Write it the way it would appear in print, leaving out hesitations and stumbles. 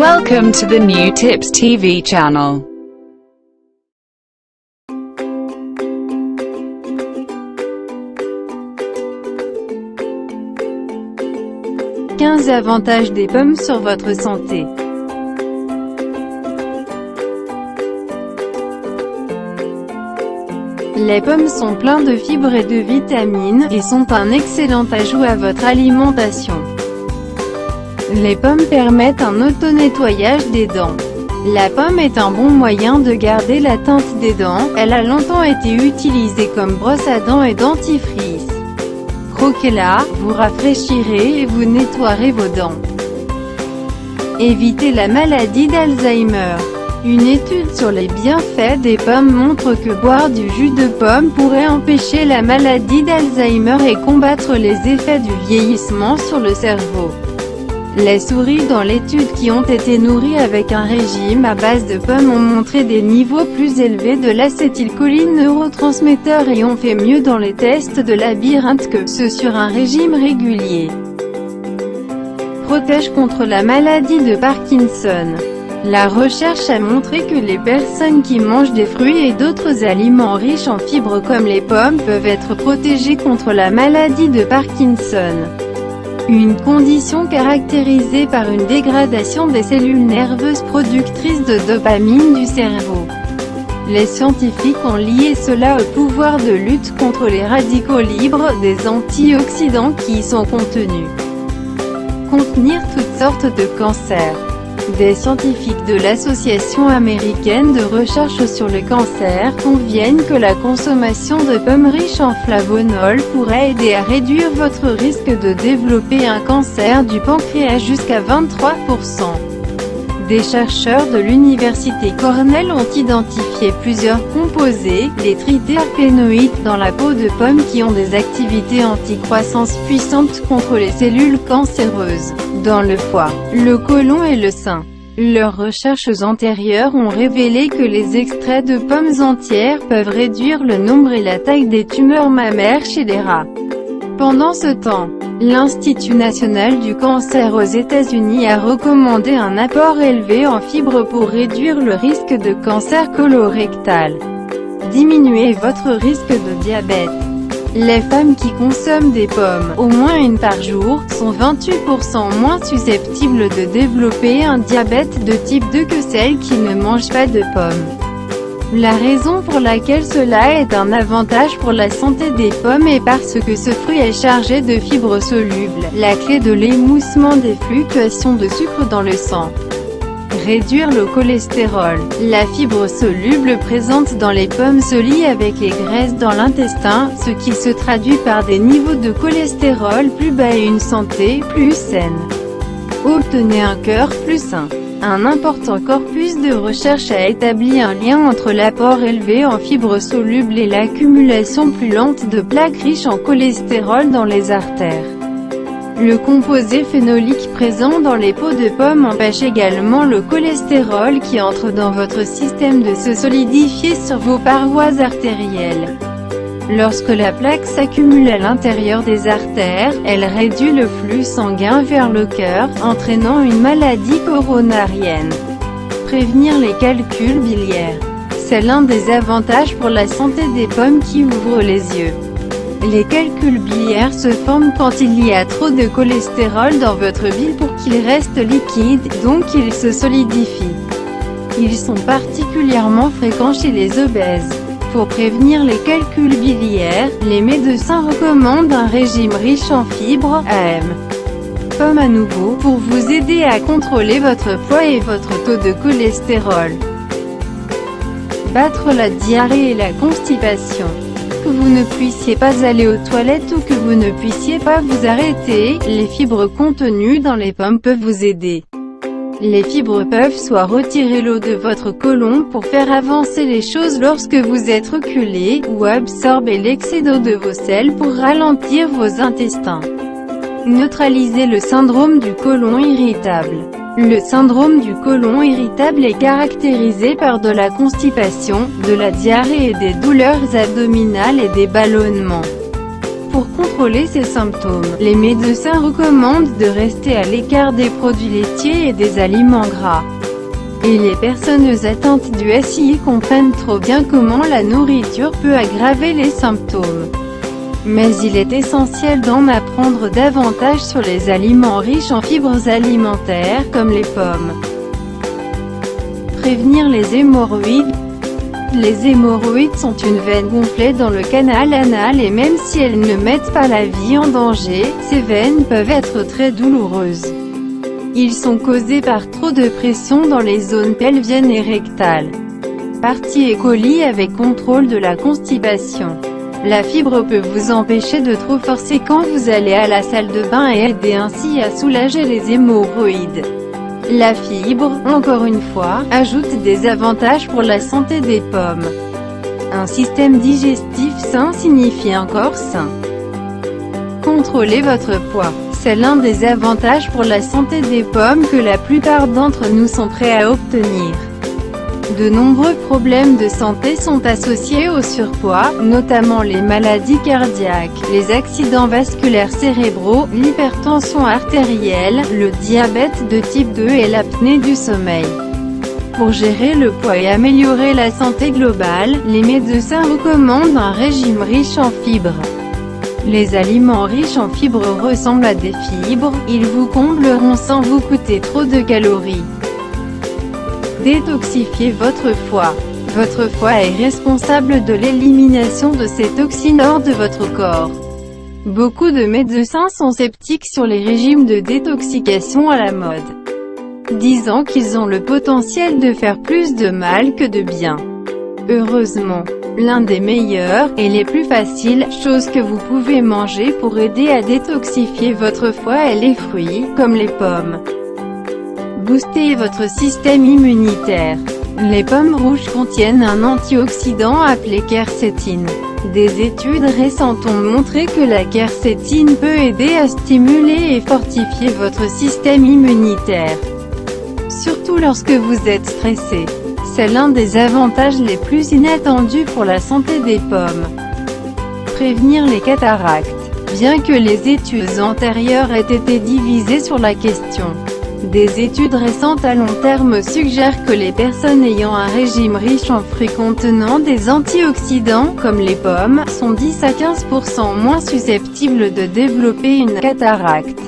Welcome to the New Tips TV channel. « 15 avantages des pommes sur votre santé ». Les pommes sont pleines de fibres et de vitamines, et sont un excellent ajout à votre alimentation. Les pommes permettent un auto-nettoyage des dents. La pomme est un bon moyen de garder la teinte des dents, elle a longtemps été utilisée comme brosse à dents et dentifrice. Croquez-la, vous rafraîchirez et vous nettoierez vos dents. Évitez la maladie d'Alzheimer. Une étude sur les bienfaits des pommes montre que boire du jus de pomme pourrait empêcher la maladie d'Alzheimer et combattre les effets du vieillissement sur le cerveau. Les souris dans l'étude qui ont été nourries avec un régime à base de pommes ont montré des niveaux plus élevés de l'acétylcholine, neurotransmetteur, et ont fait mieux dans les tests de labyrinthe que ceux sur un régime régulier. Protège contre la maladie de Parkinson. La recherche a montré que les personnes qui mangent des fruits et d'autres aliments riches en fibres comme les pommes peuvent être protégées contre la maladie de Parkinson. Une condition caractérisée par une dégradation des cellules nerveuses productrices de dopamine du cerveau. Les scientifiques ont lié cela au pouvoir de lutte contre les radicaux libres des antioxydants qui y sont contenus. Contenir toutes sortes de cancers. Des scientifiques de l'Association américaine de recherche sur le cancer conviennent que la consommation de pommes riches en flavonols pourrait aider à réduire votre risque de développer un cancer du pancréas jusqu'à 23%. Des chercheurs de l'université Cornell ont identifié plusieurs composés, les triterpénoïdes, dans la peau de pommes qui ont des activités anti-croissance puissantes contre les cellules cancéreuses, dans le foie, le côlon et le sein. Leurs recherches antérieures ont révélé que les extraits de pommes entières peuvent réduire le nombre et la taille des tumeurs mammaires chez les rats. Pendant ce temps, l'Institut national du cancer aux États-Unis a recommandé un apport élevé en fibres pour réduire le risque de cancer colorectal. Diminuez votre risque de diabète. Les femmes qui consomment des pommes, au moins une par jour, sont 28% moins susceptibles de développer un diabète de type 2 que celles qui ne mangent pas de pommes. La raison pour laquelle cela est un avantage pour la santé des pommes est parce que ce fruit est chargé de fibres solubles, la clé de l'émoussement des fluctuations de sucre dans le sang. Réduire le cholestérol. La fibre soluble présente dans les pommes se lie avec les graisses dans l'intestin, ce qui se traduit par des niveaux de cholestérol plus bas et une santé plus saine. Obtenez un cœur plus sain. Un important corpus de recherche a établi un lien entre l'apport élevé en fibres solubles et l'accumulation plus lente de plaques riches en cholestérol dans les artères. Le composé phénolique présent dans les peaux de pommes empêche également le cholestérol qui entre dans votre système de se solidifier sur vos parois artérielles. Lorsque la plaque s'accumule à l'intérieur des artères, elle réduit le flux sanguin vers le cœur, entraînant une maladie coronarienne. Prévenir les calculs biliaires. C'est l'un des avantages pour la santé des pommes qui ouvrent les yeux. Les calculs biliaires se forment quand il y a trop de cholestérol dans votre bile pour qu'il reste liquide, donc il se solidifie. Ils sont particulièrement fréquents chez les obèses. Pour prévenir les calculs biliaires, les médecins recommandent un régime riche en fibres, AM. Pommes à nouveau, pour vous aider à contrôler votre poids et votre taux de cholestérol. Battre la diarrhée et la constipation. Que vous ne puissiez pas aller aux toilettes ou que vous ne puissiez pas vous arrêter, les fibres contenues dans les pommes peuvent vous aider. Les fibres peuvent soit retirer l'eau de votre côlon pour faire avancer les choses lorsque vous êtes reculé, ou absorber l'excès d'eau de vos selles pour ralentir vos intestins. Neutraliser le syndrome du côlon irritable. Le syndrome du côlon irritable est caractérisé par de la constipation, de la diarrhée et des douleurs abdominales et des ballonnements. Pour contrôler ces symptômes, les médecins recommandent de rester à l'écart des produits laitiers et des aliments gras. Et les personnes atteintes du SI comprennent trop bien comment la nourriture peut aggraver les symptômes. Mais il est essentiel d'en apprendre davantage sur les aliments riches en fibres alimentaires comme les pommes. Prévenir les hémorroïdes. Les hémorroïdes sont une veine gonflée dans le canal anal et même si elles ne mettent pas la vie en danger, ces veines peuvent être très douloureuses. Ils sont causés par trop de pression dans les zones pelviennes et rectales. Partie E. coli avec contrôle de la constipation. La fibre peut vous empêcher de trop forcer quand vous allez à la salle de bain et aider ainsi à soulager les hémorroïdes. La fibre, encore une fois, ajoute des avantages pour la santé des pommes. Un système digestif sain signifie un corps sain. Contrôlez votre poids. C'est l'un des avantages pour la santé des pommes que la plupart d'entre nous sont prêts à obtenir. De nombreux problèmes de santé sont associés au surpoids, notamment les maladies cardiaques, les accidents vasculaires cérébraux, l'hypertension artérielle, le diabète de type 2 et l'apnée du sommeil. Pour gérer le poids et améliorer la santé globale, les médecins recommandent un régime riche en fibres. Les aliments riches en fibres ressemblent à des fibres, ils vous combleront sans vous coûter trop de calories. Détoxifiez votre foie. Votre foie est responsable de l'élimination de ces toxines hors de votre corps. Beaucoup de médecins sont sceptiques sur les régimes de détoxication à la mode, disant qu'ils ont le potentiel de faire plus de mal que de bien. Heureusement, l'un des meilleurs, et les plus faciles, choses que vous pouvez manger pour aider à détoxifier votre foie est les fruits, comme les pommes. Boostez votre système immunitaire. Les pommes rouges contiennent un antioxydant appelé quercétine. Des études récentes ont montré que la quercétine peut aider à stimuler et fortifier votre système immunitaire. Surtout lorsque vous êtes stressé. C'est l'un des avantages les plus inattendus pour la santé des pommes. Prévenir les cataractes. Bien que les études antérieures aient été divisées sur la question, des études récentes à long terme suggèrent que les personnes ayant un régime riche en fruits contenant des antioxydants, comme les pommes, sont 10 à 15% moins susceptibles de développer une cataracte.